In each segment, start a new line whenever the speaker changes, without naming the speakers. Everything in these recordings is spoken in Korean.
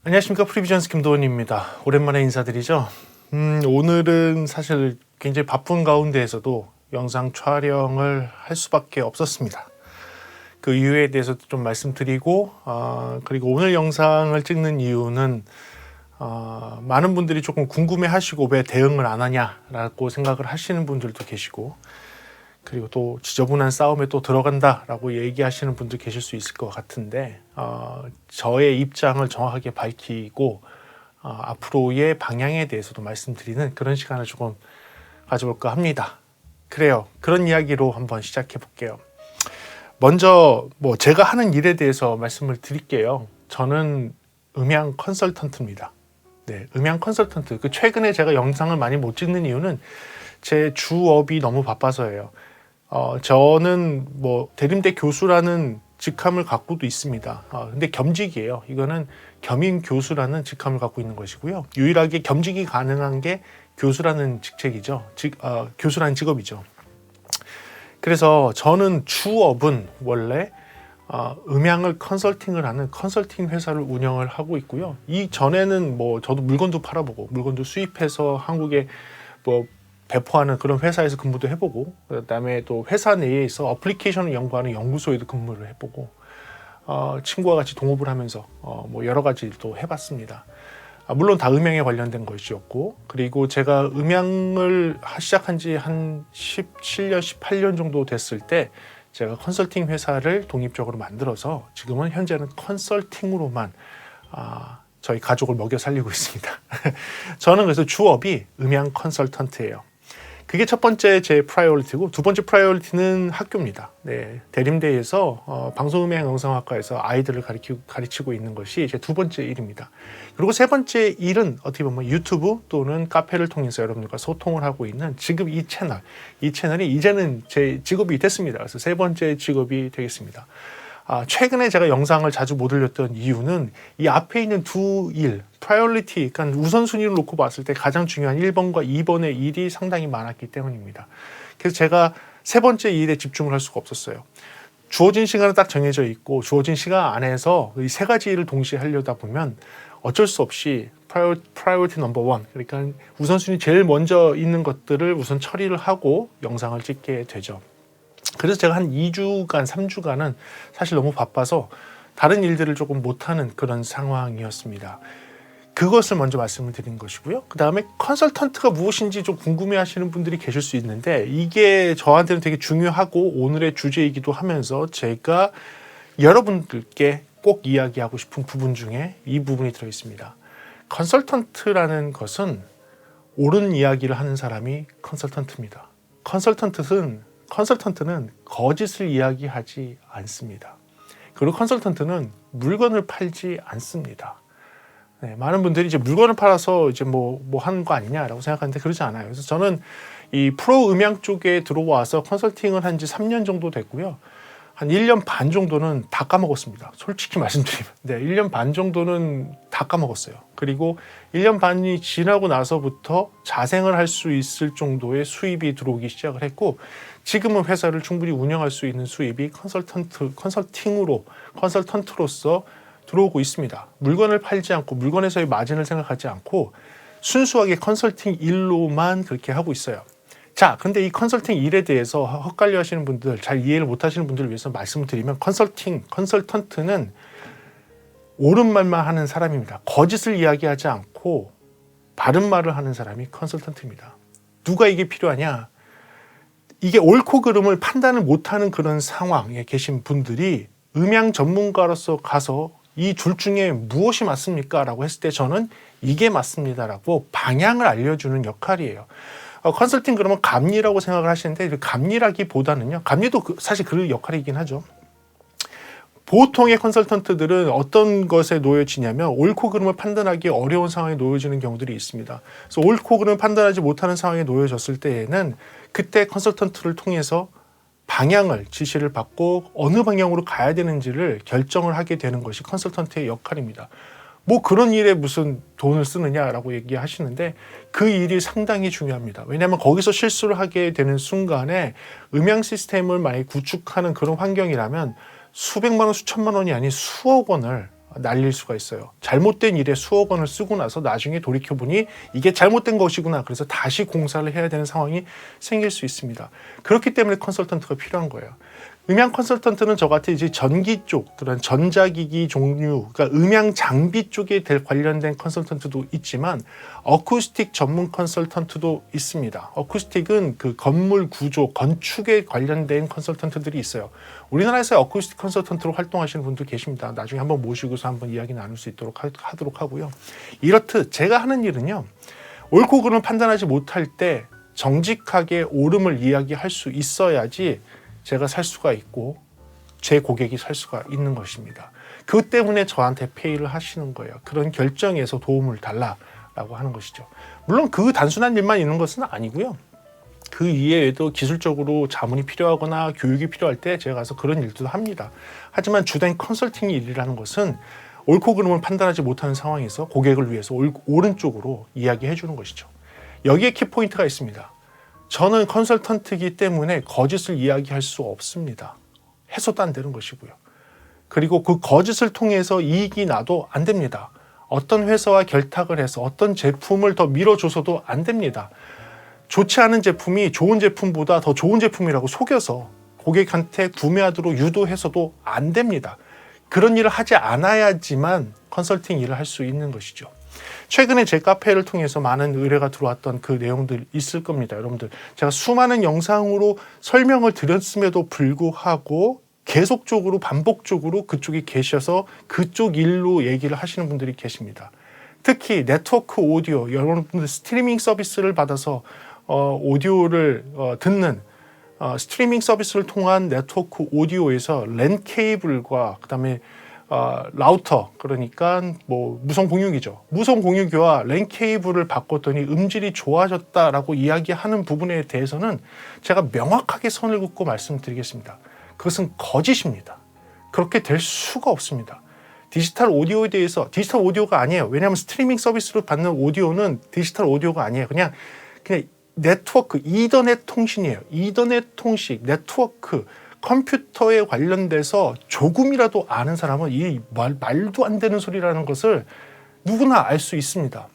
안녕하십니까. 프리비전스 김도원입니다. 오랜만에 인사드리죠. 오늘은 사실 굉장히 바쁜 가운데에서도 영상 촬영을 할 수밖에 없었습니다. 그 이유에 대해서도 좀 말씀드리고 그리고 오늘 영상을 찍는 이유는 많은 분들이 조금 궁금해하시고 왜 대응을 안 하냐라고 생각을 하시는 분들도 계시고, 그리고 또 지저분한 싸움에 또 들어간다라고 얘기하시는 분도 계실 수 있을 것 같은데, 저의 입장을 정확하게 밝히고 앞으로의 방향에 대해서도 말씀드리는 그런 시간을 조금 가져볼까 합니다. 그래요. 그런 이야기로 한번 시작해 볼게요. 먼저 제가 하는 일에 대해서 말씀을 드릴게요. 저는 음향 컨설턴트입니다. 네, 음향 컨설턴트. 최근에 제가 영상을 많이 못 찍는 이유는 제 주업이 너무 바빠서예요. 저는 대림대 교수라는 직함을 갖고도 있습니다. 근데 겸직이에요. 이거는 겸임 교수라는 직함을 갖고 있는 것이고요. 유일하게 겸직이 가능한 게 교수라는 직책이죠. 교수라는 직업이죠. 그래서 저는 주업은 원래 음향을 컨설팅을 하는 컨설팅 회사를 운영을 하고 있고요. 이 전에는 저도 물건도 팔아보고 물건도 수입해서 한국에 배포하는 그런 회사에서 근무도 해보고, 그다음에 또 회사 내에서 어플리케이션을 연구하는 연구소에도 근무를 해보고, 친구와 같이 동업을 하면서 여러 가지 일도 해봤습니다. 물론 다 음향에 관련된 것이었고, 그리고 제가 음향을 시작한 지 한 17년, 18년 정도 됐을 때 제가 컨설팅 회사를 독립적으로 만들어서 지금은 현재는 컨설팅으로만 저희 가족을 먹여 살리고 있습니다. 저는 그래서 주업이 음향 컨설턴트예요. 그게 첫 번째 제 프라이어리티고, 두 번째 프라이어리티는 학교입니다. 네, 대림대에서 방송음향 영상학과에서 아이들을 가르치고 있는 것이 제 두 번째 일입니다. 그리고 세 번째 일은 어떻게 보면 유튜브 또는 카페를 통해서 여러분들과 소통을 하고 있는 지금 이 채널이 이제는 제 직업이 됐습니다. 그래서 세 번째 직업이 되겠습니다. 최근에 제가 영상을 자주 못 올렸던 이유는 이 앞에 있는 두 일, 프라이어리티, 그러니까 우선순위를 놓고 봤을 때 가장 중요한 1번과 2번의 일이 상당히 많았기 때문입니다. 그래서 제가 세 번째 일에 집중을 할 수가 없었어요. 주어진 시간은 딱 정해져 있고, 주어진 시간 안에서 이 세 가지 일을 동시에 하려다 보면 어쩔 수 없이 프라이어리티 넘버 원, 그러니까 우선순위 제일 먼저 있는 것들을 우선 처리를 하고 영상을 찍게 되죠. 그래서 제가 한 2주간, 3주간은 사실 너무 바빠서 다른 일들을 조금 못하는 그런 상황이었습니다. 그것을 먼저 말씀을 드린 것이고요. 그 다음에 컨설턴트가 무엇인지 좀 궁금해 하시는 분들이 계실 수 있는데, 이게 저한테는 되게 중요하고 오늘의 주제이기도 하면서 제가 여러분들께 꼭 이야기하고 싶은 부분 중에 이 부분이 들어있습니다. 컨설턴트라는 것은 옳은 이야기를 하는 사람이 컨설턴트입니다. 컨설턴트는 거짓을 이야기하지 않습니다. 그리고 컨설턴트는 물건을 팔지 않습니다. 네, 많은 분들이 이제 물건을 팔아서 이제 뭐 하는 거 아니냐라고 생각하는데 그러지 않아요. 그래서 저는 이 프로 음향 쪽에 들어와서 컨설팅을 한 지 3년 정도 됐고요. 한 1년 반 정도는 다 까먹었습니다. 솔직히 말씀드리면. 네, 1년 반 정도는 다 까먹었어요. 그리고 1년 반이 지나고 나서부터 자생을 할 수 있을 정도의 수입이 들어오기 시작을 했고, 지금은 회사를 충분히 운영할 수 있는 수입이 컨설턴트로서 들어오고 있습니다. 물건을 팔지 않고 물건에서의 마진을 생각하지 않고 순수하게 컨설팅 일로만 그렇게 하고 있어요. 자, 근데 이 컨설팅 일에 대해서 헛갈려 하시는 분들, 잘 이해를 못 하시는 분들을 위해서 말씀을 드리면, 컨설턴트는 옳은 말만 하는 사람입니다. 거짓을 이야기하지 않고 바른 말을 하는 사람이 컨설턴트입니다. 누가 이게 필요하냐? 이게 옳고 그름을 판단을 못하는 그런 상황에 계신 분들이 음향 전문가로서 가서 이 둘 중에 무엇이 맞습니까? 라고 했을 때 저는 이게 맞습니다라고 방향을 알려주는 역할이에요. 컨설팅 그러면 감리라고 생각을 하시는데, 감리라기보다는요, 감리도 사실 그 역할이긴 하죠. 보통의 컨설턴트들은 어떤 것에 놓여지냐면 옳고 그름을 판단하기 어려운 상황에 놓여지는 경우들이 있습니다. 그래서 옳고 그름을 판단하지 못하는 상황에 놓여졌을 때에는 그때 컨설턴트를 통해서 방향을 지시를 받고 어느 방향으로 가야 되는지를 결정을 하게 되는 것이 컨설턴트의 역할입니다. 그런 일에 무슨 돈을 쓰느냐라고 얘기하시는데, 그 일이 상당히 중요합니다. 왜냐하면 거기서 실수를 하게 되는 순간에 음향 시스템을 많이 구축하는 그런 환경이라면 수백만 원, 수천만 원이 아닌 수억 원을 날릴 수가 있어요. 잘못된 일에 수억 원을 쓰고 나서 나중에 돌이켜보니 이게 잘못된 것이구나. 그래서 다시 공사를 해야 되는 상황이 생길 수 있습니다. 그렇기 때문에 컨설턴트가 필요한 거예요. 음향 컨설턴트는 저같이 이제 전기 쪽, 그런 전자기기 종류, 그러니까 음향 장비 쪽에 관련된 컨설턴트도 있지만 어쿠스틱 전문 컨설턴트도 있습니다. 어쿠스틱은 그 건물 구조, 건축에 관련된 컨설턴트들이 있어요. 우리나라에서 어쿠스틱 컨설턴트로 활동하시는 분들 계십니다. 나중에 한번 모시고서 한번 이야기 나눌 수 있도록 하도록 하고요. 이렇듯 제가 하는 일은요, 옳고 그름을 판단하지 못할 때 정직하게 옳음을 이야기할 수 있어야지 제가 살 수가 있고 제 고객이 살 수가 있는 것입니다. 그 때문에 저한테 페이를 하시는 거예요. 그런 결정에서 도움을 달라라고 하는 것이죠. 물론 그 단순한 일만 있는 것은 아니고요. 그 이외에도 기술적으로 자문이 필요하거나 교육이 필요할 때 제가 가서 그런 일도 합니다. 하지만 주된 컨설팅 일이라는 것은 옳고 그름을 판단하지 못하는 상황에서 고객을 위해서 옳은 쪽으로 이야기해 주는 것이죠. 여기에 키포인트가 있습니다. 저는 컨설턴트이기 때문에 거짓을 이야기할 수 없습니다. 해서도 안 되는 것이고요. 그리고 그 거짓을 통해서 이익이 나도 안 됩니다. 어떤 회사와 결탁을 해서 어떤 제품을 더 밀어줘서도 안 됩니다. 좋지 않은 제품이 좋은 제품보다 더 좋은 제품이라고 속여서 고객한테 구매하도록 유도해서도 안 됩니다. 그런 일을 하지 않아야지만 컨설팅 일을 할 수 있는 것이죠. 최근에 제 카페를 통해서 많은 의뢰가 들어왔던 그 내용들 있을 겁니다. 여러분들, 제가 수많은 영상으로 설명을 드렸음에도 불구하고 계속적으로 반복적으로 그쪽에 계셔서 그쪽 일로 얘기를 하시는 분들이 계십니다. 특히 네트워크 오디오, 여러분들 스트리밍 서비스를 받아서 오디오를 듣는 스트리밍 서비스를 통한 네트워크 오디오에서 랜 케이블과 그다음에 라우터, 그러니까 뭐 무선 공유기죠. 무선 공유기와 랜 케이블을 바꿨더니 음질이 좋아졌다라고 이야기하는 부분에 대해서는 제가 명확하게 선을 긋고 말씀드리겠습니다. 그것은 거짓입니다. 그렇게 될 수가 없습니다. 디지털 오디오에 대해서 디지털 오디오가 아니에요. 왜냐하면 스트리밍 서비스로 받는 오디오는 디지털 오디오가 아니에요. 그냥 네트워크, 이더넷 통신이에요. 이더넷 통신, 네트워크, 컴퓨터에 관련돼서 조금이라도 아는 사람은 이 말도 안 되는 소리라는 것을 누구나 알 수 있습니다.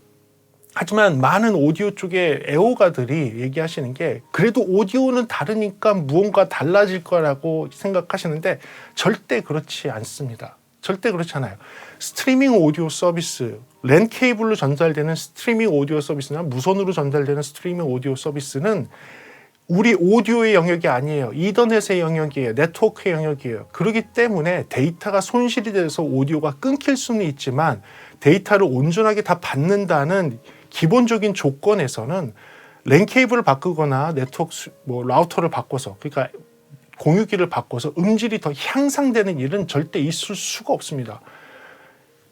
하지만 많은 오디오 쪽의 애호가들이 얘기하시는 게 그래도 오디오는 다르니까 무언가 달라질 거라고 생각하시는데 절대 그렇지 않습니다. 절대 그렇지 않아요. 스트리밍 오디오 서비스, 랜 케이블로 전달되는 스트리밍 오디오 서비스나 무선으로 전달되는 스트리밍 오디오 서비스는 우리 오디오의 영역이 아니에요. 이더넷의 영역이에요. 네트워크의 영역이에요. 그렇기 때문에 데이터가 손실이 돼서 오디오가 끊길 수는 있지만 데이터를 온전하게 다 받는다는 기본적인 조건에서는 랜 케이블을 바꾸거나 네트워크 라우터를 바꿔서, 그러니까 공유기를 바꿔서 음질이 더 향상되는 일은 절대 있을 수가 없습니다.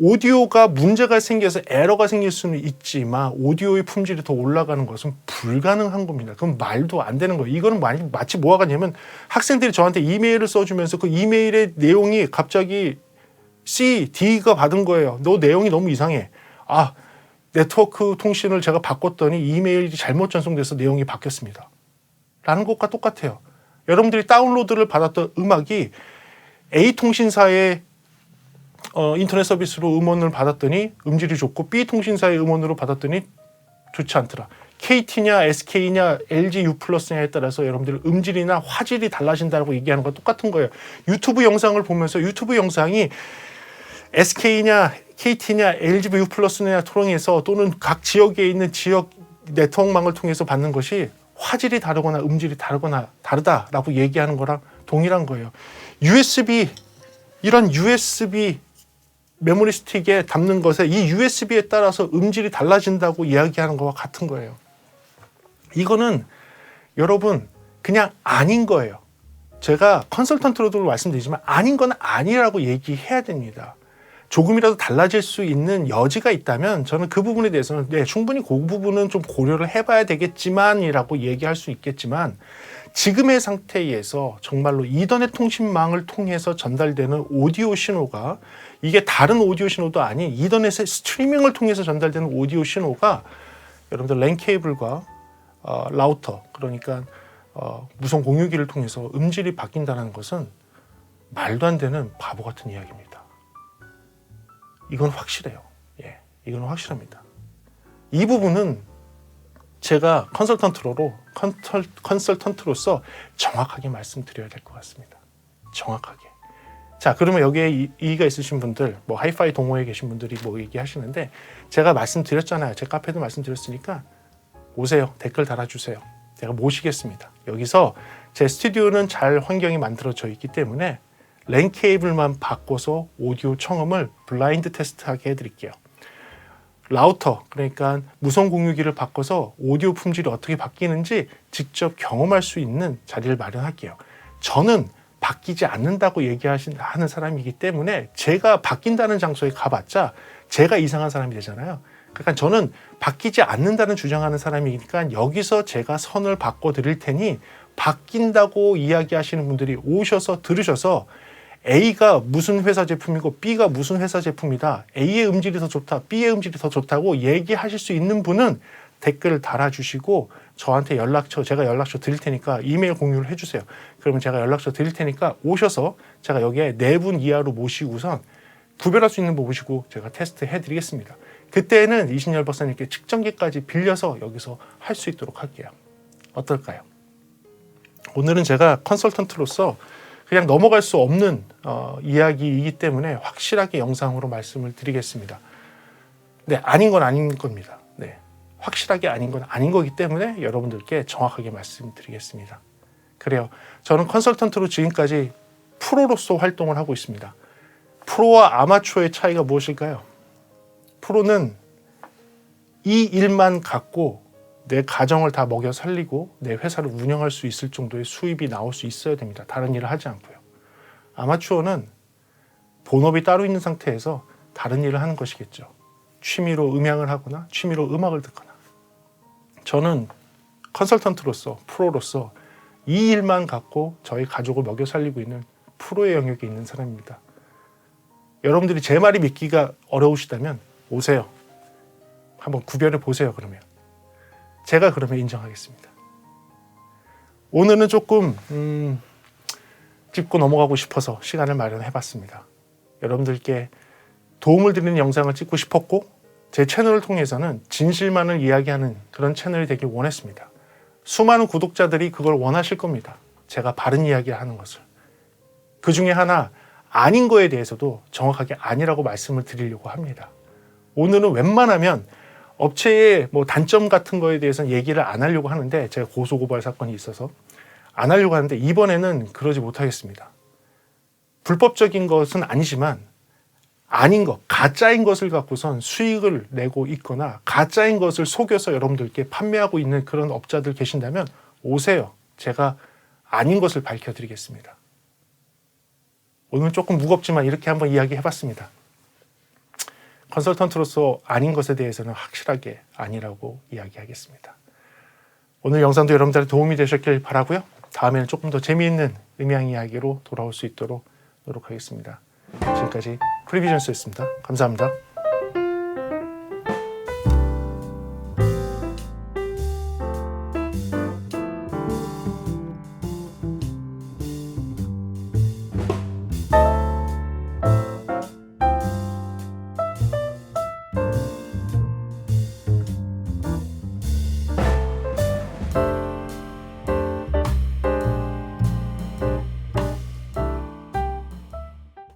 오디오가 문제가 생겨서 에러가 생길 수는 있지만 오디오의 품질이 더 올라가는 것은 불가능한 겁니다. 그건 말도 안 되는 거예요. 이거는 마치 뭐가 같냐면 학생들이 저한테 이메일을 써주면서 그 이메일의 내용이 갑자기 C, D가 받은 거예요. 너 내용이 너무 이상해. 네트워크 통신을 제가 바꿨더니 이메일이 잘못 전송돼서 내용이 바뀌었습니다. 라는 것과 똑같아요. 여러분들이 다운로드를 받았던 음악이 A 통신사의 인터넷 서비스로 음원을 받았더니 음질이 좋고 B 통신사의 음원으로 받았더니 좋지 않더라. KT냐 SK냐 LG U+냐에 따라서 여러분들 음질이나 화질이 달라진다고 얘기하는 거 똑같은 거예요. 유튜브 영상을 보면서 유튜브 영상이 SK냐 KT냐 LG U+냐 통해서 또는 각 지역에 있는 지역 네트워크망을 통해서 받는 것이 화질이 다르거나 음질이 다르다라고 얘기하는 거랑 동일한 거예요. 이런 USB 메모리 스틱에 담는 것에 이 USB에 따라서 음질이 달라진다고 이야기하는 것과 같은 거예요. 이거는 여러분 그냥 아닌 거예요. 제가 컨설턴트로도 말씀드리지만 아닌 건 아니라고 얘기해야 됩니다. 조금이라도 달라질 수 있는 여지가 있다면 저는 그 부분에 대해서는 충분히 그 부분은 좀 고려를 해봐야 되겠지만이라고 얘기할 수 있겠지만 지금의 상태에서 정말로 이더넷 통신망을 통해서 전달되는 오디오 신호가 이게 다른 오디오 신호도 아닌 이더넷의 스트리밍을 통해서 전달되는 오디오 신호가 여러분들 랜 케이블과 라우터, 그러니까 무선 공유기를 통해서 음질이 바뀐다는 것은 말도 안 되는 바보 같은 이야기입니다. 이건 확실해요. 예, 이건 확실합니다. 이 부분은 제가 컨설턴트로서 정확하게 말씀드려야 될 것 같습니다. 정확하게. 자, 그러면 여기에 이의가 있으신 분들, 뭐 하이파이 동호회에 계신 분들이 뭐 얘기하시는데, 제가 말씀드렸잖아요. 제 카페도 말씀드렸으니까 오세요. 댓글 달아주세요. 제가 모시겠습니다. 여기서 제 스튜디오는 잘 환경이 만들어져 있기 때문에 랜 케이블만 바꿔서 오디오 청음을 블라인드 테스트하게 해드릴게요. 라우터, 그러니까 무선 공유기를 바꿔서 오디오 품질이 어떻게 바뀌는지 직접 경험할 수 있는 자리를 마련할게요. 저는 바뀌지 않는다고 얘기하는 사람이기 때문에 제가 바뀐다는 장소에 가봤자 제가 이상한 사람이 되잖아요. 그러니까 저는 바뀌지 않는다는 주장하는 사람이니까 여기서 제가 선을 바꿔드릴 테니 바뀐다고 이야기하시는 분들이 오셔서 들으셔서 A가 무슨 회사 제품이고 B가 무슨 회사 제품이다. A의 음질이 더 좋다. B의 음질이 더 좋다고 얘기하실 수 있는 분은 댓글을 달아주시고 저한테 제가 연락처 드릴 테니까 이메일 공유를 해주세요. 그러면 제가 연락처 드릴 테니까 오셔서 제가 여기에 4분 이하로 모시고선 구별할 수 있는 분 모시고 제가 테스트 해드리겠습니다. 그때는 이신열 박사님께 측정기까지 빌려서 여기서 할 수 있도록 할게요. 어떨까요? 오늘은 제가 컨설턴트로서 그냥 넘어갈 수 없는 이야기이기 때문에 확실하게 영상으로 말씀을 드리겠습니다. 네, 아닌 건 아닌 겁니다. 네, 확실하게 아닌 건 아닌 거기 때문에 여러분들께 정확하게 말씀드리겠습니다. 그래요. 저는 컨설턴트로 지금까지 프로로서 활동을 하고 있습니다. 프로와 아마추어의 차이가 무엇일까요? 프로는 이 일만 갖고 내 가정을 다 먹여 살리고 내 회사를 운영할 수 있을 정도의 수입이 나올 수 있어야 됩니다. 다른 일을 하지 않고요. 아마추어는 본업이 따로 있는 상태에서 다른 일을 하는 것이겠죠. 취미로 음향을 하거나 취미로 음악을 듣거나. 저는 컨설턴트로서 프로로서 이 일만 갖고 저희 가족을 먹여 살리고 있는 프로의 영역에 있는 사람입니다. 여러분들이 제 말이 믿기가 어려우시다면 오세요. 한번 구별해 보세요. 그러면 제가 그러면 인정하겠습니다. 오늘은 조금 짚고 넘어가고 싶어서 시간을 마련해 봤습니다. 여러분들께 도움을 드리는 영상을 찍고 싶었고 제 채널을 통해서는 진실만을 이야기하는 그런 채널이 되길 원했습니다. 수많은 구독자들이 그걸 원하실 겁니다. 제가 바른 이야기를 하는 것을. 그 중에 하나 아닌 거에 대해서도 정확하게 아니라고 말씀을 드리려고 합니다. 오늘은 웬만하면 업체의 뭐 단점 같은 거에 대해서는 얘기를 안 하려고 하는데 제가 고소고발 사건이 있어서 안 하려고 하는데 이번에는 그러지 못하겠습니다. 불법적인 것은 아니지만 아닌 것, 가짜인 것을 갖고선 수익을 내고 있거나 가짜인 것을 속여서 여러분들께 판매하고 있는 그런 업자들 계신다면 오세요. 제가 아닌 것을 밝혀드리겠습니다. 오늘 조금 무겁지만 이렇게 한번 이야기해봤습니다. 컨설턴트로서 아닌 것에 대해서는 확실하게 아니라고 이야기하겠습니다. 오늘 영상도 여러분들의 도움이 되셨길 바라고요. 다음에는 조금 더 재미있는 음향 이야기로 돌아올 수 있도록 노력하겠습니다. 지금까지 프리비전스였습니다. 감사합니다.